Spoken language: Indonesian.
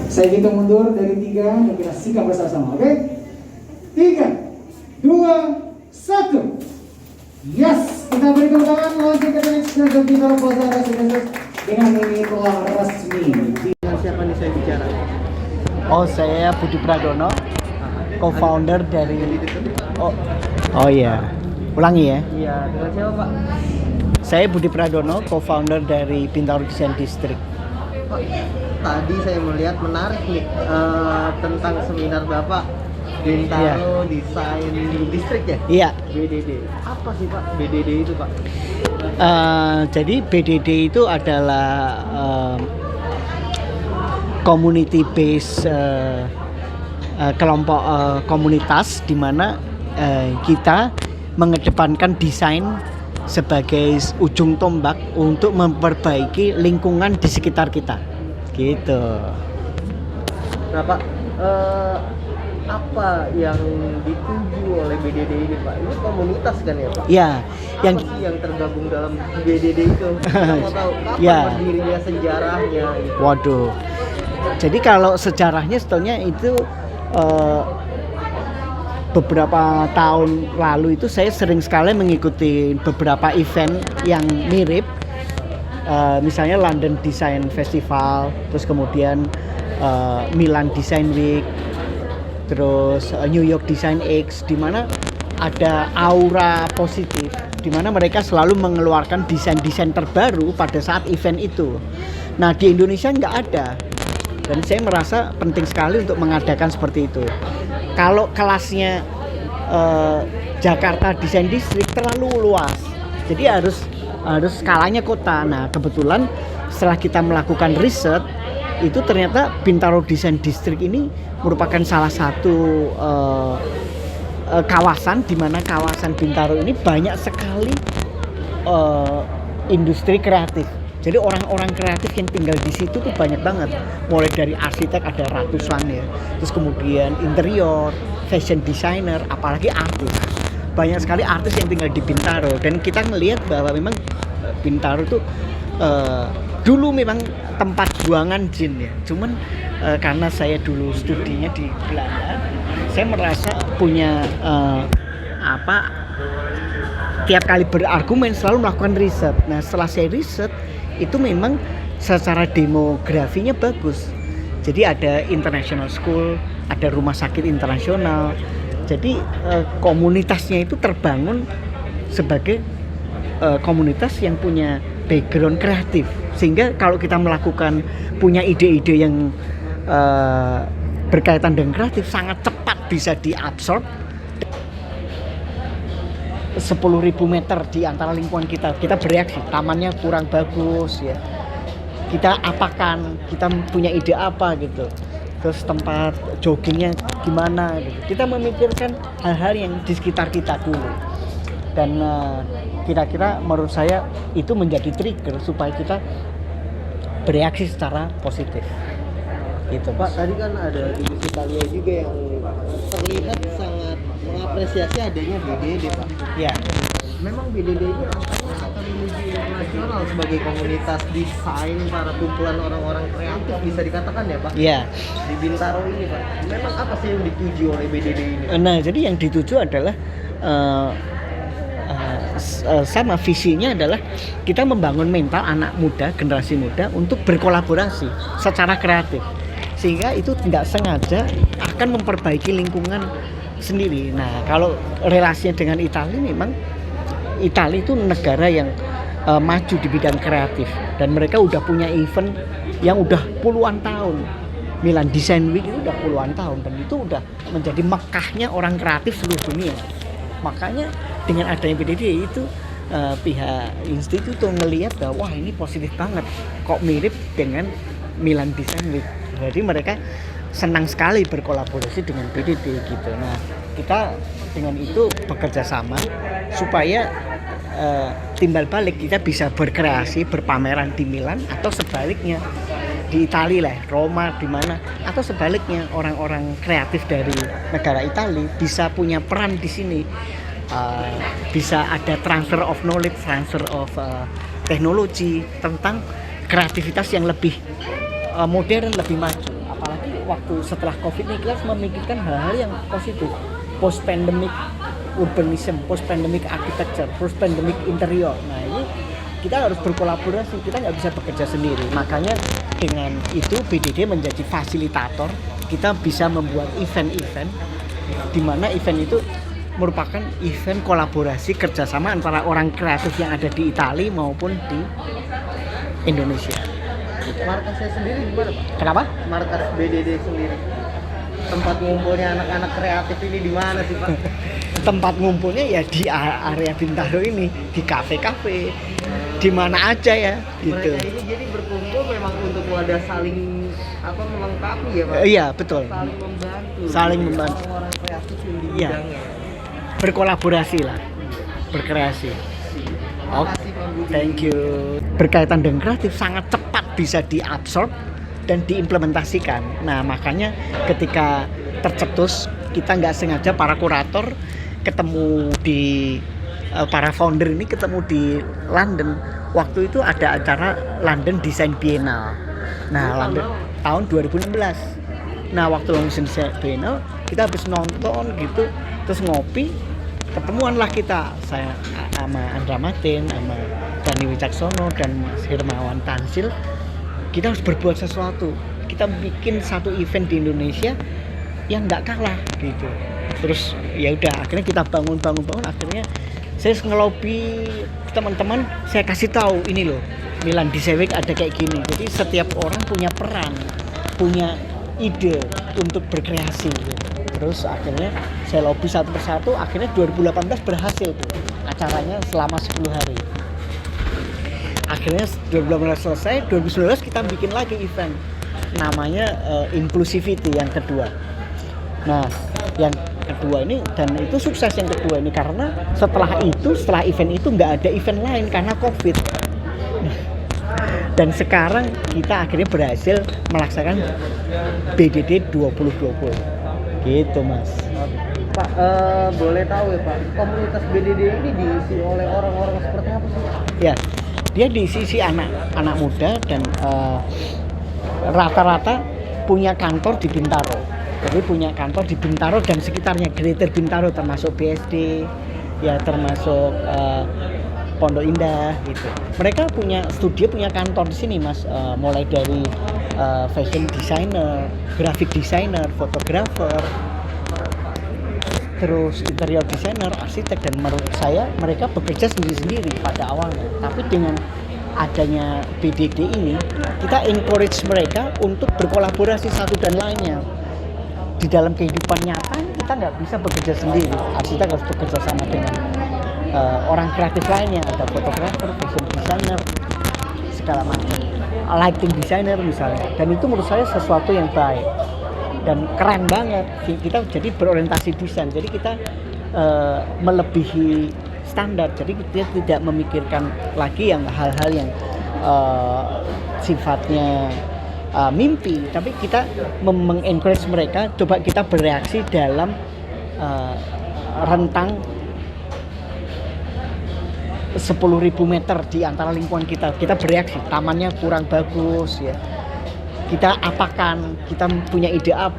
Saya hitung mundur dari 3 dan kita sikap bersama-sama, oke? 3, 2, 1. Yes, kita beri tepuk tangan launching ke next session Bintaro Plaza Residences dengan ini telah resmi. Dengan siapa nih saya bicara? Oh, saya Budi Pradono, co-founder dari Oh iya. Ulangi ya. Iya, dengan siapa Pak? Saya Budi Pradono, co-founder dari Bintaro Design District. Pak, tadi saya melihat menarik nih tentang seminar Bapak Bintaro Design District ya? Iya. BDD. Apa sih Pak BDD itu Pak? Jadi BDD itu adalah community based kelompok komunitas di mana kita mengedepankan desain sebagai ujung tombak untuk memperbaiki lingkungan di sekitar kita. Gitu. Nah Pak, apa yang dituju oleh BDD ini Pak? Ini komunitas kan ya Pak? Ya, Apa sih yang tergabung dalam BDD itu? Kita mau tahu kapan Ya. berdirinya, sejarahnya gitu. Waduh. Jadi kalau sejarahnya sebetulnya itu beberapa tahun lalu itu saya sering sekali mengikuti beberapa event yang mirip, misalnya London Design Festival, terus kemudian Milan Design Week, terus New York Design X, di mana ada aura positif, di mana mereka selalu mengeluarkan desain-desain terbaru pada saat event itu. Nah, di Indonesia nggak ada, dan saya merasa penting sekali untuk mengadakan seperti itu. Kalau kelasnya Jakarta Design District terlalu luas, jadi harus skalanya kota. Nah, kebetulan setelah kita melakukan riset, itu ternyata Bintaro Design District ini merupakan salah satu kawasan di mana kawasan Bintaro ini banyak sekali industri kreatif. Jadi orang-orang kreatif yang tinggal di situ tuh banyak banget. Mulai dari arsitek ada ratusan ya. Terus kemudian interior, fashion designer, apalagi artis. Banyak sekali artis yang tinggal di Bintaro, dan kita ngelihat bahwa memang Bintaro tuh dulu memang tempat buangan jin ya. Cuman karena saya dulu studinya di Belanda, saya merasa punya tiap kali berargumen selalu melakukan riset. Nah, setelah saya riset itu memang secara demografinya bagus. Jadi ada international school, ada rumah sakit internasional. Jadi komunitasnya itu terbangun sebagai komunitas yang punya background kreatif. Sehingga kalau kita melakukan punya ide-ide yang berkaitan dengan kreatif, sangat cepat bisa diabsorb. 10.000 meter di antara lingkungan kita bereaksi, tamannya kurang bagus ya, kita apakan, kita punya ide apa gitu, terus tempat joggingnya gimana gitu. Kita memikirkan hal-hal yang di sekitar kita dulu, dan kira-kira menurut saya itu menjadi trigger supaya kita bereaksi secara positif gitu. Pak, tadi kan ada Ibu Italia juga yang terlihat sangat mengapresiasi adanya BDD Pak. Ya, Memang BDD ini angkanya akan menuju internasional sebagai komunitas desain para kumpulan orang-orang kreatif, bisa dikatakan ya Pak? ya. Di Bintaro ini Pak, memang apa sih yang dituju oleh BDD ini? Nah, jadi yang dituju adalah sama visinya adalah kita membangun mental anak muda, generasi muda untuk berkolaborasi secara kreatif, sehingga itu tidak sengaja akan memperbaiki lingkungan sendiri. Nah, kalau relasinya dengan Italia, memang Italia itu negara yang maju di bidang kreatif, dan mereka udah punya event yang udah puluhan tahun. Milan Design Week itu udah puluhan tahun, dan itu udah menjadi Mekahnya orang kreatif seluruh dunia. Makanya dengan adanya BDD itu pihak institut tuh ngelihat bahwa wah, ini positif banget, kok mirip dengan Milan Design Week. Jadi mereka senang sekali berkolaborasi dengan BDD gitu. Nah, kita dengan itu bekerja sama supaya timbal balik kita bisa berkreasi, berpameran di Milan, atau sebaliknya di Italia lah, Roma di mana, atau sebaliknya orang-orang kreatif dari negara Italia bisa punya peran di sini. Bisa ada transfer of knowledge, transfer of teknologi tentang kreativitas yang lebih modern, lebih maju. apalagi waktu setelah COVID ini kita harus memikirkan hal-hal yang positif. Post pandemic urbanism, post pandemic architecture, post pandemic interior. Nah ini kita harus berkolaborasi, kita nggak bisa bekerja sendiri. Makanya dengan itu BDD menjadi fasilitator. Kita bisa membuat event-event di mana event itu merupakan event kolaborasi kerjasama antara orang kreatif yang ada di Italia maupun di Indonesia. Markasnya sendiri gimana Pak? Kenapa? Markas BDD sendiri. Tempat ngumpulnya anak-anak kreatif ini di mana sih Pak? Tempat ngumpulnya ya di area Bintaro ini, di kafe-kafe, di mana aja ya gitu. Mereka ini jadi berkumpul memang untuk wadah saling melengkapi ya Pak? Iya betul. Saling membantu. Saling membantu. Orang kreatif yang di Iya. bidangnya. Berkolaborasi lah, berkreasi. Oke, Makasih Pak Budi. thank you. Berkaitan dengan kreatif sangat cepat bisa diabsorb dan diimplementasikan. Nah makanya ketika tercetus kita nggak sengaja para kurator ketemu di para founder ini ketemu di London. Waktu itu ada acara London Design Biennale. Nah London tahun 2016. Nah waktu London Design Biennale kita habis nonton gitu terus ngopi, ketemuanlah kita, saya sama Andra Matin, sama Dani Wicaksono dan Mas Hermawan Tansil. Kita harus berbuat sesuatu, kita bikin satu event di Indonesia yang nggak kalah gitu. Terus ya udah akhirnya kita bangun, akhirnya saya ngelobi teman-teman, saya kasih tahu ini loh Milan Design Week ada kayak gini. Jadi setiap orang punya peran, punya ide untuk berkreasi gitu. Terus akhirnya saya lobby satu persatu, akhirnya 2018 berhasil tuh acaranya selama 10 hari. Akhirnya 2018 selesai, 2019 kita bikin lagi event namanya Inclusivity yang kedua. Nah yang kedua ini, dan itu sukses yang kedua ini karena setelah event itu nggak ada event lain karena COVID. Dan sekarang kita akhirnya berhasil melaksanakan BDD 2020 gitu Mas. Pak, boleh tahu ya Pak, komunitas BDD ini diisi oleh orang-orang seperti apa sih? Ya, dia diisi anak muda dan rata-rata punya kantor di Bintaro. Jadi punya kantor di Bintaro dan sekitarnya, Greater Bintaro termasuk BSD, ya termasuk Pondok Indah gitu. Mereka punya studio, punya kantor di sini Mas, mulai dari fashion designer, graphic designer, fotografer, terus interior designer, arsitek, dan menurut saya mereka bekerja sendiri-sendiri pada awalnya. Tapi dengan adanya BDD ini, kita encourage mereka untuk berkolaborasi satu dan lainnya. Di dalam kehidupan nyata kita nggak bisa bekerja sendiri, arsitek harus bekerja sama dengan orang kreatif lainnya, ada fotografer, fashion designer, segala macam, lighting designer misalnya. Dan itu menurut saya sesuatu yang baik dan keren banget. Kita jadi berorientasi desain, jadi kita melebihi standar, jadi kita tidak memikirkan lagi yang hal-hal yang sifatnya mimpi, tapi kita mengencourage mereka, coba kita bereaksi dalam rentang 10.000 meter di antara lingkungan kita bereaksi, tamannya kurang bagus ya, kita apakan, kita punya ide apa.